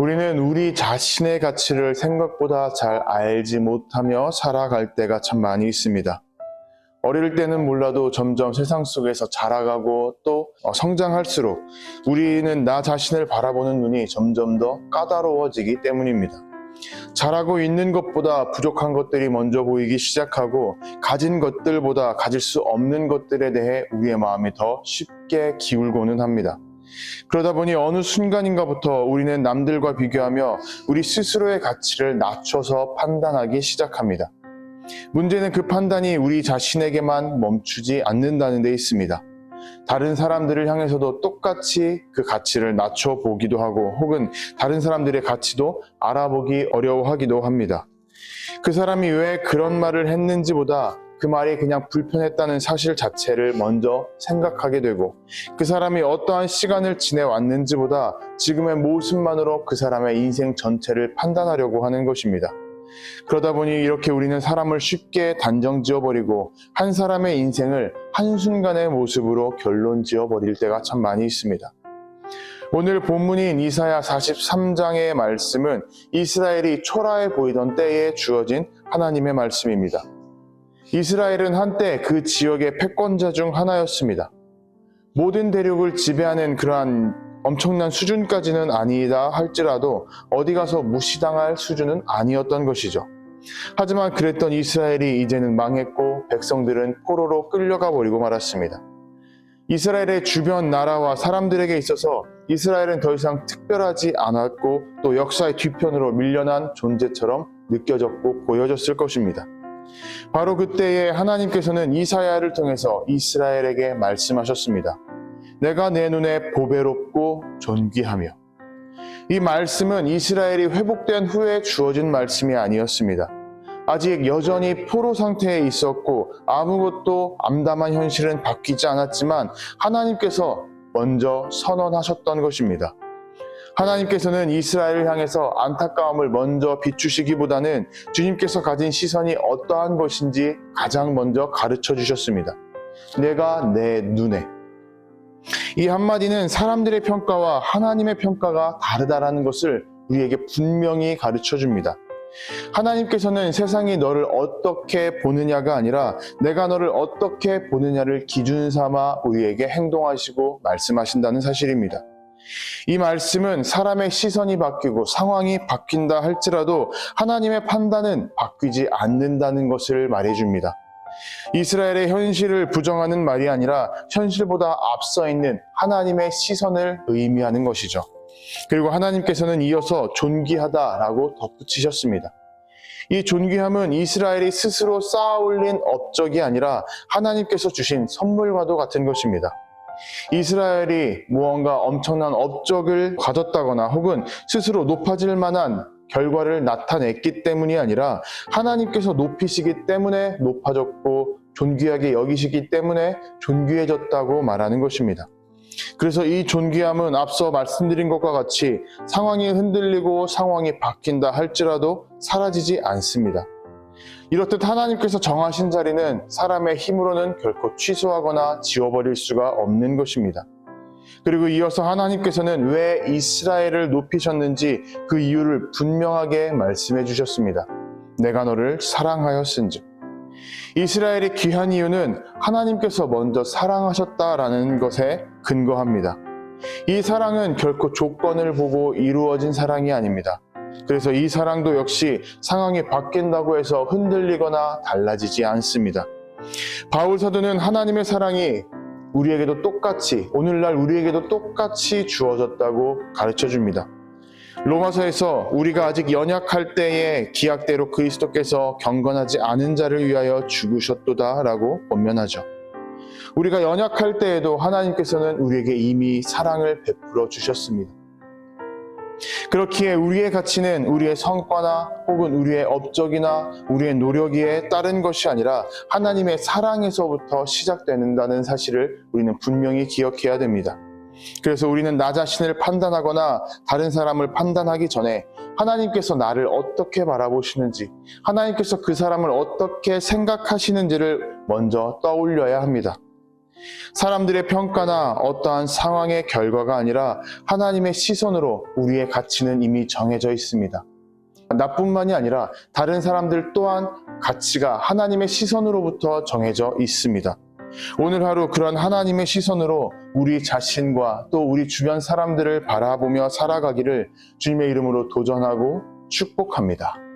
우리는 우리 자신의 가치를 생각보다 잘 알지 못하며 살아갈 때가 참 많이 있습니다. 어릴 때는 몰라도 점점 세상 속에서 자라가고 또 성장할수록 우리는 나 자신을 바라보는 눈이 점점 더 까다로워지기 때문입니다. 잘하고 있는 것보다 부족한 것들이 먼저 보이기 시작하고 가진 것들보다 가질 수 없는 것들에 대해 우리의 마음이 더 쉽게 기울고는 합니다. 그러다 보니 어느 순간인가부터 우리는 남들과 비교하며 우리 스스로의 가치를 낮춰서 판단하기 시작합니다. 문제는 그 판단이 우리 자신에게만 멈추지 않는다는 데 있습니다. 다른 사람들을 향해서도 똑같이 그 가치를 낮춰보기도 하고 혹은 다른 사람들의 가치도 알아보기 어려워하기도 합니다. 그 사람이 왜 그런 말을 했는지보다 그 말이 그냥 불편했다는 사실 자체를 먼저 생각하게 되고 그 사람이 어떠한 시간을 지내왔는지보다 지금의 모습만으로 그 사람의 인생 전체를 판단하려고 하는 것입니다. 그러다 보니 이렇게 우리는 사람을 쉽게 단정 지어버리고 한 사람의 인생을 한순간의 모습으로 결론 지어버릴 때가 참 많이 있습니다. 오늘 본문인 이사야 43장의 말씀은 이스라엘이 초라해 보이던 때에 주어진 하나님의 말씀입니다. 이스라엘은 한때 그 지역의 패권자 중 하나였습니다. 모든 대륙을 지배하는 그러한 엄청난 수준까지는 아니다 할지라도 어디 가서 무시당할 수준은 아니었던 것이죠. 하지만 그랬던 이스라엘이 이제는 망했고 백성들은 포로로 끌려가 버리고 말았습니다. 이스라엘의 주변 나라와 사람들에게 있어서 이스라엘은 더 이상 특별하지 않았고 또 역사의 뒤편으로 밀려난 존재처럼 느껴졌고 보여졌을 것입니다. 바로 그때에 하나님께서는 이사야를 통해서 이스라엘에게 말씀하셨습니다. 내가 내 눈에 보배롭고 존귀하며. 이 말씀은 이스라엘이 회복된 후에 주어진 말씀이 아니었습니다. 아직 여전히 포로 상태에 있었고 아무것도 암담한 현실은 바뀌지 않았지만 하나님께서 먼저 선언하셨던 것입니다. 하나님께서는 이스라엘을 향해서 안타까움을 먼저 비추시기보다는 주님께서 가진 시선이 어떠한 것인지 가장 먼저 가르쳐 주셨습니다. 내가 내 눈에. 이 한마디는 사람들의 평가와 하나님의 평가가 다르다라는 것을 우리에게 분명히 가르쳐 줍니다. 하나님께서는 세상이 너를 어떻게 보느냐가 아니라 내가 너를 어떻게 보느냐를 기준 삼아 우리에게 행동하시고 말씀하신다는 사실입니다. 이 말씀은 사람의 시선이 바뀌고 상황이 바뀐다 할지라도 하나님의 판단은 바뀌지 않는다는 것을 말해줍니다. 이스라엘의 현실을 부정하는 말이 아니라 현실보다 앞서 있는 하나님의 시선을 의미하는 것이죠. 그리고 하나님께서는 이어서 존귀하다라고 덧붙이셨습니다. 이 존귀함은 이스라엘이 스스로 쌓아 올린 업적이 아니라 하나님께서 주신 선물과도 같은 것입니다. 이스라엘이 무언가 엄청난 업적을 가졌다거나 혹은 스스로 높아질 만한 결과를 나타냈기 때문이 아니라 하나님께서 높이시기 때문에 높아졌고 존귀하게 여기시기 때문에 존귀해졌다고 말하는 것입니다. 그래서 이 존귀함은 앞서 말씀드린 것과 같이 상황이 흔들리고 상황이 바뀐다 할지라도 사라지지 않습니다. 이렇듯 하나님께서 정하신 자리는 사람의 힘으로는 결코 취소하거나 지워버릴 수가 없는 것입니다. 그리고 이어서 하나님께서는 왜 이스라엘을 높이셨는지 그 이유를 분명하게 말씀해 주셨습니다. 내가 너를 사랑하였은즉. 이스라엘이 귀한 이유는 하나님께서 먼저 사랑하셨다라는 것에 근거합니다. 이 사랑은 결코 조건을 보고 이루어진 사랑이 아닙니다. 그래서 이 사랑도 역시 상황이 바뀐다고 해서 흔들리거나 달라지지 않습니다. 바울 사도는 하나님의 사랑이 우리에게도 똑같이, 오늘날 우리에게도 똑같이 주어졌다고 가르쳐 줍니다. 로마서에서 우리가 아직 연약할 때에 기약대로 그리스도께서 경건하지 않은 자를 위하여 죽으셨도다 라고 권면하죠. 우리가 연약할 때에도 하나님께서는 우리에게 이미 사랑을 베풀어 주셨습니다. 그렇기에 우리의 가치는 우리의 성과나 혹은 우리의 업적이나 우리의 노력에 따른 것이 아니라 하나님의 사랑에서부터 시작된다는 사실을 우리는 분명히 기억해야 됩니다. 그래서 우리는 나 자신을 판단하거나 다른 사람을 판단하기 전에 하나님께서 나를 어떻게 바라보시는지, 하나님께서 그 사람을 어떻게 생각하시는지를 먼저 떠올려야 합니다. 사람들의 평가나 어떠한 상황의 결과가 아니라 하나님의 시선으로 우리의 가치는 이미 정해져 있습니다. 나뿐만이 아니라 다른 사람들 또한 가치가 하나님의 시선으로부터 정해져 있습니다. 오늘 하루 그런 하나님의 시선으로 우리 자신과 또 우리 주변 사람들을 바라보며 살아가기를 주님의 이름으로 도전하고 축복합니다.